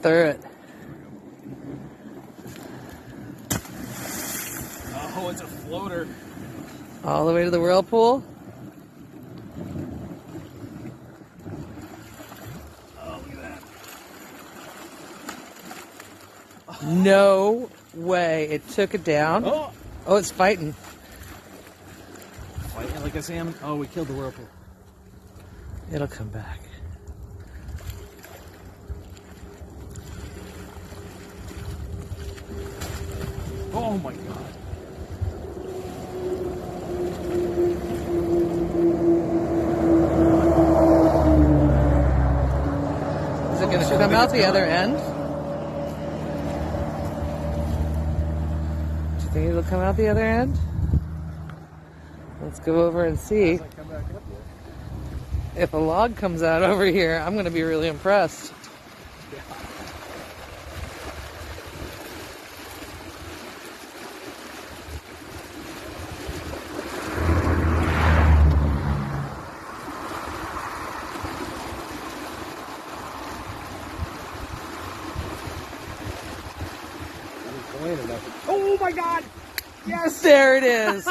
through it. Oh, it's a floater. All the way to the whirlpool. Oh, look at that. No way. It took it down. Oh, Oh, it's fighting. fighting like a salmon. Oh, we killed the whirlpool. It'll come back. Oh my god. Is it going to come out the other end? Do you think it'll come out the other end? Let's go over and see. Come back up here. If a log comes out over here, I'm going to be really impressed. Oh my god! Yes, there it is.